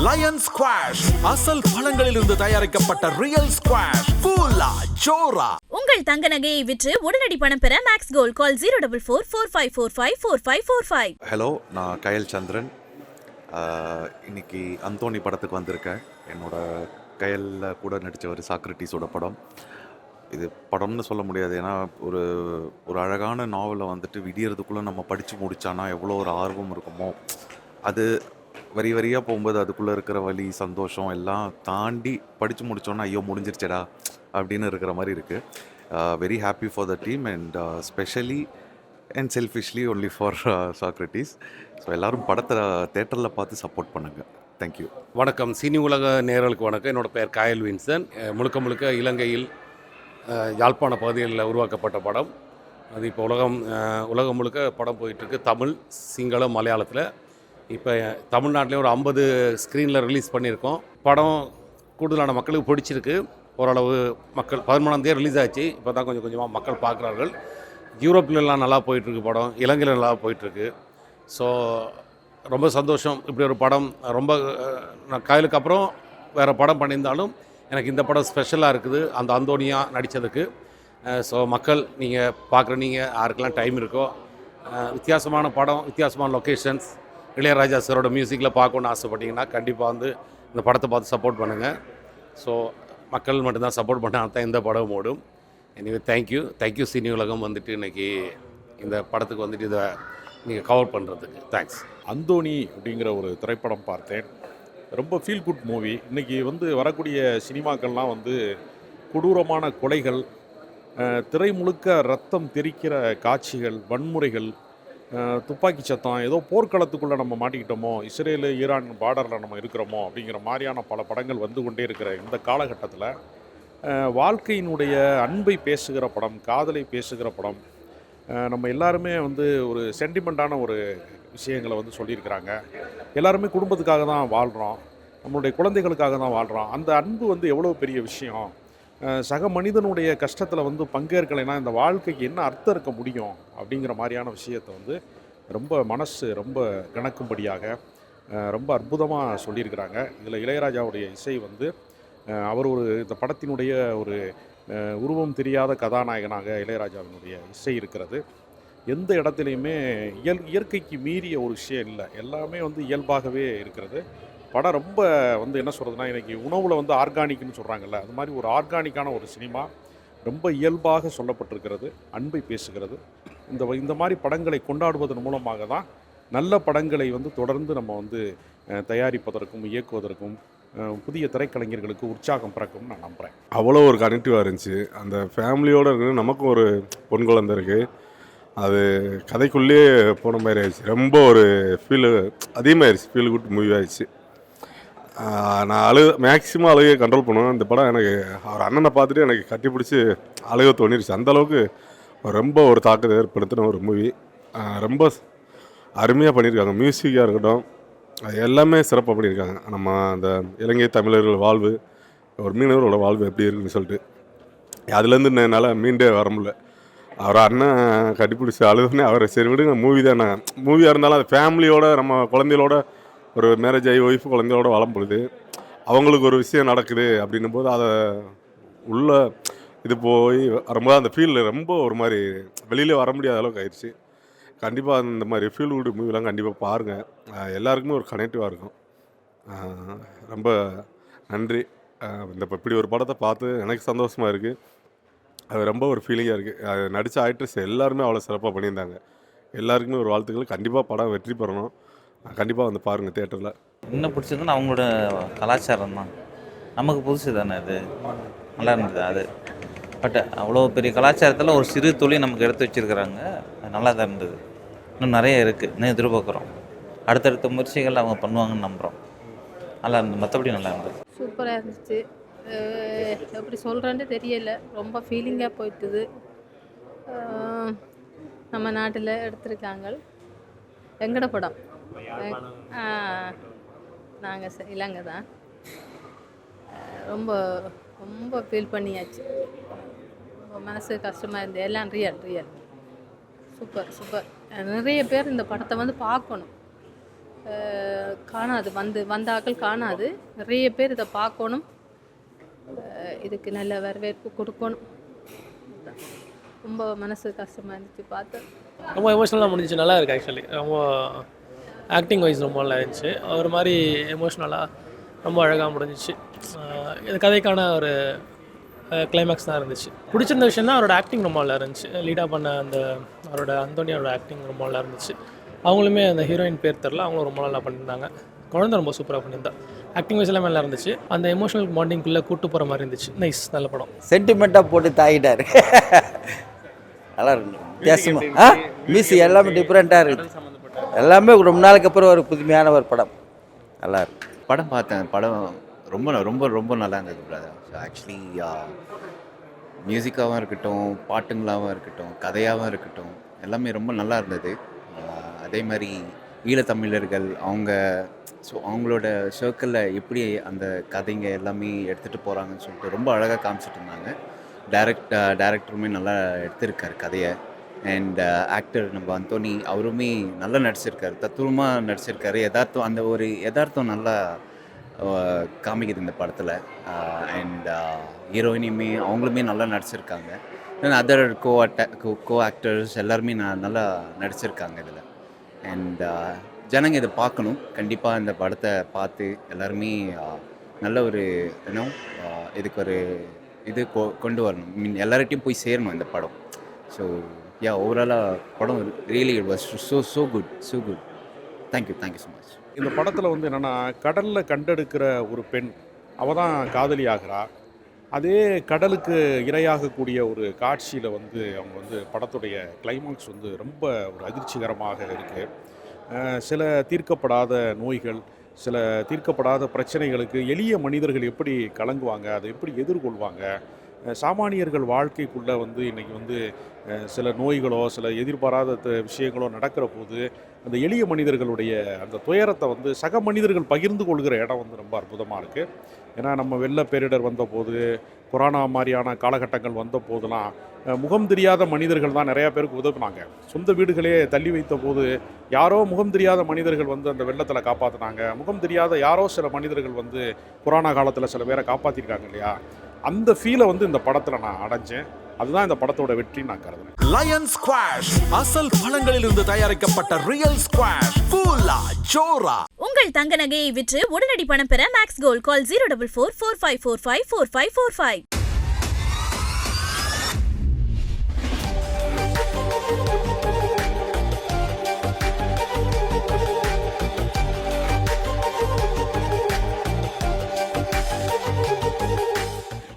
Line squash அசல் பழங்களிலிருந்து தயாரிக்கப்பட்ட real squash கூலா ஜோரா. உங்கள் தங்க நகையை விற்று உடனடி பணம் பெற மேக்ஸ் கோல்ட் கால் 04445454545. ஹலோ, நான் கயல் சந்திரன். இன்னைக்கு அந்தோணி படத்துக்கு வந்திருக்கேன். என்னோட கயலில் கூட நடித்த ஒரு சாக்ரட்டிஸோட படம். இது படம்னு சொல்ல முடியாது, ஏன்னா ஒரு ஒரு அழகான நாவலை வந்துட்டு விடியறதுக்குள்ளே நம்ம படித்து முடித்தானா எவ்வளோ ஒரு ஆர்வம் இருக்குமோ, அது வரி வரியாக போகும்போது அதுக்குள்ளே இருக்கிற வலி சந்தோஷம் எல்லாம் தாண்டி படித்து முடித்தோன்னா ஐயோ முடிஞ்சிருச்சடா அப்படின்னு இருக்கிற மாதிரி இருக்குது. Very happy for the team and specially and selfishly only for Socrates. So எல்லோரும் படத்தை தேட்டரில் பார்த்து சப்போர்ட் பண்ணுங்கள். தேங்க்யூ. வணக்கம். சினி உலக நேயர்களுக்கு வணக்கம். என்னோடய பெயர் கயல் வின்சன். முழுக்க இலங்கையில் யாழ்ப்பாண பகுதிகளில் உருவாக்கப்பட்ட படம். அது இப்போ உலகம் முழுக்க படம் போயிட்டுருக்கு. தமிழ், சிங்களம், மலையாளத்தில். இப்போ தமிழ்நாட்டிலே ஒரு 50 ஸ்க்ரீனில் ரிலீஸ் பண்ணியிருக்கோம். படம் கூடுதலான மக்களுக்கு பிடிச்சிருக்கு. ஓரளவு மக்கள் 13ஆம் தேதி ரிலீஸ் ஆச்சு. இப்போ தான் கொஞ்சம் கொஞ்சமாக மக்கள் பார்க்குறார்கள். யூரோப்லலாம் நல்லா போயிட்டுருக்கு படம், இலங்கையில் நல்லா போயிட்டுருக்கு. ஸோ ரொம்ப சந்தோஷம். இப்படி ஒரு படம் ரொம்ப நான் கயலுக்கு அப்புறம் வேறு படம் பண்ணியிருந்தாலும் எனக்கு இந்த படம் ஸ்பெஷலாக இருக்குது, அந்த அந்தோனியா நடித்ததுக்கு. ஸோ மக்கள் நீங்கள் பார்க்குற, நீங்கள் யாருக்கெல்லாம் டைம் இருக்கோ, வித்தியாசமான படம், வித்தியாசமான லொக்கேஷன்ஸ், இளையராஜா சாரோட மியூசிக்கில் பார்க்கணுன்னு ஆசைப்பட்டீங்கன்னா கண்டிப்பாக வந்து இந்த படத்தை பார்த்து சப்போர்ட் பண்ணுங்கள். ஸோ மக்கள் மட்டும்தான் சப்போர்ட் பண்ணால் தான் இந்த படம் ஓடும். எனிவே தேங்க்யூ சினி உலகம் வந்துட்டு இன்றைக்கி இந்த படத்துக்கு வந்துட்டு இதை நீங்கள் கவர் பண்ணுறதுக்கு தேங்க்ஸ். அந்தோணி அப்படிங்கிற ஒரு திரைப்படம் பார்த்தேன். ரொம்ப ஃபீல் குட் மூவி. இன்றைக்கி வந்து வரக்கூடிய சினிமாக்கள்லாம் வந்து கொடூரமான கொலைகள், திரை முழுக்க ரத்தம் தெறிக்கிற காட்சிகள், வன்முறைகள், துப்பாக்கி சத்தம், ஏதோ போர்க்களத்துக்குள்ளே நம்ம மாட்டிக்கிட்டோமோ, இஸ்ரேலு ஈரான் பார்டரில் நம்ம இருக்கிறோமோ அப்படிங்கிற மாதிரியான பல படங்கள் வந்து கொண்டே இருக்கிற இந்த காலகட்டத்தில் வாழ்க்கையினுடைய அன்பை பேசுகிற படம், காதலை பேசுகிற படம், நம்ம எல்லாருமே வந்து ஒரு சென்டிமெண்ட்டான ஒரு விஷயங்களை வந்து சொல்லியிருக்கிறாங்க. எல்லாருமே குடும்பத்துக்காக தான் வாழ்கிறோம், நம்மளுடைய குழந்தைகளுக்காக தான் வாழ்கிறோம். அந்த அன்பு வந்து எவ்வளோ பெரிய விஷயம். சக மனிதனுடைய கஷ்டத்தில் வந்து பங்கேற்கலைன்னா இந்த வாழ்க்கைக்கு என்ன அர்த்தம் இருக்க முடியும் அப்படிங்கிற மாதிரியான விஷயத்தை வந்து ரொம்ப மனசு ரொம்ப கணக்கும்படியாக ரொம்ப அற்புதமாக சொல்லியிருக்கிறாங்க. இதில் இளையராஜாவுடைய இசை வந்து அவர் இந்த படத்தினுடைய ஒரு உருவம் தெரியாத கதாநாயகனாக இளையராஜாவினுடைய இசை இருக்கிறது. எந்த இடத்துலையுமே இயற்கைக்கு மீறிய ஒரு விஷயம் இல்லை, எல்லாமே வந்து இயல்பாகவே இருக்கிறது. படம் ரொம்ப வந்து என்ன சொல்கிறதுனா, இன்றைக்கி உணவில் வந்து ஆர்கானிக்னு சொல்கிறாங்கல்ல, அது மாதிரி ஒரு ஆர்கானிக்கான ஒரு சினிமா, ரொம்ப இயல்பாக சொல்லப்பட்டிருக்கிறது, அன்பை பேசுகிறது. இந்த மாதிரி படங்களை கொண்டாடுவதன் மூலமாக தான் நல்ல படங்களை வந்து தொடர்ந்து நம்ம வந்து தயாரிப்பதற்கும் இயக்குவதற்கும் புதிய திரைக்கலைஞர்களுக்கு உற்சாகம் பிறக்கும்னு நான் நம்புகிறேன். அவ்வளோ ஒரு கனெக்டிவாக இருந்துச்சு. அந்த ஃபேமிலியோடு இருக்குது. நமக்கும் ஒரு பொன் குழந்தை இருக்குது. அது கதைக்குள்ளேயே போன மாதிரி ஆயிடுச்சு. ரொம்ப ஒரு ஃபீல் அதிகமாகிடுச்சு. ஃபீல் குட் மூவி ஆயிடுச்சு. நான் மேக்ஸிமம் அழுகையை கண்ட்ரோல் பண்ணுவேன். இந்த படம் எனக்கு அவர் அண்ணனை பார்த்துட்டு எனக்கு கட்டி பிடிச்சி அழுக தோணிருச்சு. அந்தளவுக்கு ரொம்ப ஒரு தாக்கத்தை ஏற்படுத்தின ஒரு மூவி. ரொம்ப அருமையாக பண்ணியிருக்காங்க. மியூசிக்காக இருக்கட்டும், எல்லாமே சிறப்பாக பண்ணியிருக்காங்க. நம்ம அந்த இலங்கை தமிழர்கள் வாழ்வு, ஒரு மீனவரோட வாழ்வு எப்படி இருக்குன்னு சொல்லிட்டு அதுலேருந்து என்னால் மீண்டே வர முடியல. அவர் அண்ணன் கட்டிப்பிடிச்சி அழுதுனே அவரை சரி விடுங்க, மூவி தான். மூவியாக இருந்தாலும் அது ஃபேமிலியோட நம்ம குழந்தைகளோட ஒரு மேரேஜ் ஆகி ஒய்ஃபு குழந்தையோட வளம் பொழுது அவங்களுக்கு ஒரு விஷயம் நடக்குது அப்படின்னும் போது அதை உள்ள இது போய் வரும்போது அந்த ஃபீல் ரொம்ப ஒரு மாதிரி வெளியிலே வர முடியாத அளவுக்கு ஆயிடுச்சு. கண்டிப்பாக இந்த மாதிரி ஃபீல் குட் மூவிலாம் கண்டிப்பாக பாருங்கள். எல்லாருக்குமே ஒரு கனெக்டிவாக இருக்கும். ரொம்ப நன்றி. இப்படி ஒரு படத்தை பார்த்து எனக்கு சந்தோஷமாக இருக்குது. அது ரொம்ப ஒரு ஃபீலிங்காக இருக்குது. அது நடித்த ஆக்ட்ரஸ் எல்லாருமே அவ்வளோ சிறப்பாக பண்ணியிருந்தாங்க. எல்லாருக்குமே ஒரு வாழ்த்துக்கள். கண்டிப்பாக படம் வெற்றி பெறணும். கண்டிப்பாக வந்து பாருங்கள் தேட்டரில். என்ன பிடிச்சதுன்னா அவங்களோட கலாச்சாரம் தான். நமக்கு புதுசு தானே, அது நல்லா இருந்தது. அது பட் அவ்வளோ பெரிய கலாச்சாரத்தில் ஒரு சிறு தொழில் நமக்கு எடுத்து வச்சுருக்கிறாங்க. அது நல்லா தான் இருந்தது. இன்னும் நிறைய இருக்குது, இன்னும் எதிர்பார்க்குறோம். அடுத்தடுத்த முயற்சிகள் அவங்க பண்ணுவாங்கன்னு நம்புகிறோம். நல்லா இருந்தது, மற்றபடி நல்லா இருந்தது. சூப்பராக இருந்துச்சு. எப்படி சொல்கிறேன்னு தெரியல, ரொம்ப ஃபீலிங்காக போயிட்டுது. நம்ம நாட்டில் எடுத்திருக்காங்க. எங்கட படம் நாங்கள் இலங்கை தான். ரொம்ப ரொம்ப ஃபீல் பண்ணியாச்சு. ரொம்ப மனசு கஷ்டமாக இருந்தது. எல்லாம் ரியல் சூப்பர். நிறைய பேர் இந்த படத்தை வந்து பார்க்கணும். காணாது, வந்தாக்கள் காணாது. நிறைய பேர் இதை பார்க்கணும், இதுக்கு நல்ல வரவேற்பு கொடுக்கணும். ரொம்ப மனசு கஷ்டமாக இருந்துச்சு பார்த்து. ரொம்ப எமோஷ்னலாக முடிஞ்சிச்சு. நல்லா இருக்குது ஆக்சுவலி. ரொம்ப ஆக்டிங் வைஸ் ரொம்ப நல்லா இருந்துச்சு. ஒரு மாதிரி எமோஷ்னலாக ரொம்ப அழகாக முடிஞ்சிச்சு. இது கதைக்கான ஒரு கிளைமேக்ஸ் தான் இருந்துச்சு. பிடிச்சிருந்த விஷயம் தான் அவரோட ஆக்டிங் ரொம்ப நல்லா இருந்துச்சு. லீடாக பண்ண அந்த அவரோட அந்தோனியோட ஆக்டிங் ரொம்ப நல்லா இருந்துச்சு. அவங்களுமே அந்த ஹீரோயின் பேர் தெரில, அவங்களும் ரொம்ப நல்லா பண்ணியிருந்தாங்க. குழந்தை ரொம்ப சூப்பராக பண்ணியிருந்தா. ஆக்டிங் வைஸ் எல்லாமே நல்லா இருந்துச்சு. அந்த எமோஷனல் பாண்டிங்குள்ளே கூட்டு போகிற மாதிரி இருந்துச்சு. நைஸ், நல்ல படம். சென்டிமெண்ட்டாக போட்டு தாக்கிட்டார். நல்லா இருக்கு, வித்தியாசமாக. மியூசிக் எல்லாமே டிஃப்ரெண்ட்டாக இருக்குது. எல்லாமே ரொம்ப நாளுக்கு அப்புறம் ஒரு புதுமையான ஒரு படம். நல்லா இருக்கு. படம் பார்த்தேன். படம் ரொம்ப ரொம்ப ரொம்ப நல்லா இருந்தது பிரதர். ஸோ ஆக்சுவலி மியூசிக்காகவும் இருக்கட்டும், பாட்டுங்களாகவும் இருக்கட்டும், கதையாகவும் இருக்கட்டும், எல்லாமே ரொம்ப நல்லா இருந்தது. அதே மாதிரி ஈழத்தமிழர்கள் அவங்களோட சர்க்கிளில் எப்படி அந்த கதைங்க எல்லாமே எடுத்துகிட்டு போகிறாங்கன்னு சொல்லிட்டு ரொம்ப அழகாக காமிச்சிட்டு இருந்தாங்க. டேரக்டருமே நல்லா எடுத்திருக்கார் கதையை. அண்ட் ஆக்டர் நம்ம அந்தோனி அவருமே நல்லா நடிச்சிருக்காரு, தத்துவமாக நடிச்சிருக்காரு. அந்த ஒரு யதார்த்தம் நல்லா காமிக்குது இந்த படத்தில். அண்ட் ஹீரோயினியுமே அவங்களுமே நல்லா நடிச்சிருக்காங்க. தென் அதர் கோ ஆக்டர்ஸ் எல்லாருமே நல்லா நடிச்சிருக்காங்க இதில். அண்ட் ஜனங்க இதை பார்க்கணும். கண்டிப்பாக இந்த படத்தை பார்த்து எல்லாருமே நல்ல ஒரு இதுக்கு ஒரு இது கொண்டு வரணும். எல்லார்கிட்டையும் போய் சேரணும் இந்த படம். ஸோ ஓவராலாக படம் really it was so good. Thank you so much. இந்த படத்தில் வந்து என்னென்னா, கடலில் கண்டெடுக்கிற ஒரு பெண் அவள் தான் காதலி ஆகிறா. அதே கடலுக்கு இரையாகக்கூடிய ஒரு காட்சியில் வந்து அவங்க வந்து படத்துடைய கிளைமாக்ஸ் வந்து ரொம்ப ஒரு அதிர்ச்சிகரமாக இருக்குது. சில தீர்க்கப்படாத நோய்கள், சில தீர்க்கப்படாத பிரச்சனைகளுக்கு எளிய மனிதர்கள் எப்படி கலங்குவாங்க, அதை எப்படி எதிர்கொள்வாங்க, சாமானியர்கள் வாழ்க்கைக்குள்ளே வந்து இன்றைக்கி வந்து சில நோய்களோ சில எதிர்பாராத விஷயங்களோ நடக்கிற போது அந்த எளிய மனிதர்களுடைய அந்த துயரத்தை வந்து சக மனிதர்கள் பகிர்ந்து கொள்கிற இடம் வந்து ரொம்ப அற்புதமாக இருக்குது. ஏன்னா நம்ம வெள்ள பேரிடர் வந்தபோது, கொரோனா மாதிரியான காலகட்டங்கள் வந்த போதெல்லாம் முகம் தெரியாத மனிதர்கள் தான் நிறையா பேருக்கு உதவினாங்க. சொந்த வீடுகளே தள்ளி வைத்த போது யாரோ முகம் தெரியாத மனிதர்கள் வந்து அந்த வெள்ளத்தில் காப்பாற்றினாங்க. முகம் தெரியாத யாரோ சில மனிதர்கள் வந்து கொரோனா காலத்தில் சில பேரை காப்பாற்றிருக்காங்க இல்லையா? அந்த ஃபீலை வந்து இந்த படத்தில் நான் அடைஞ்சேன். அதுதான் இந்த படத்தோட வெற்றி நான் கருதுறேன். லயன் ஸ்குவாஷ் அசல் பழங்களிலிருந்து தயாரிக்கப்பட்ட ரியல் ஸ்குவாஷ் ஃபுல்லா ஜோரா. உங்கள் தங்க நகையை விற்று உடனடி பணம் பெற மேக்ஸ் கோல்ட் கால் 04445454545.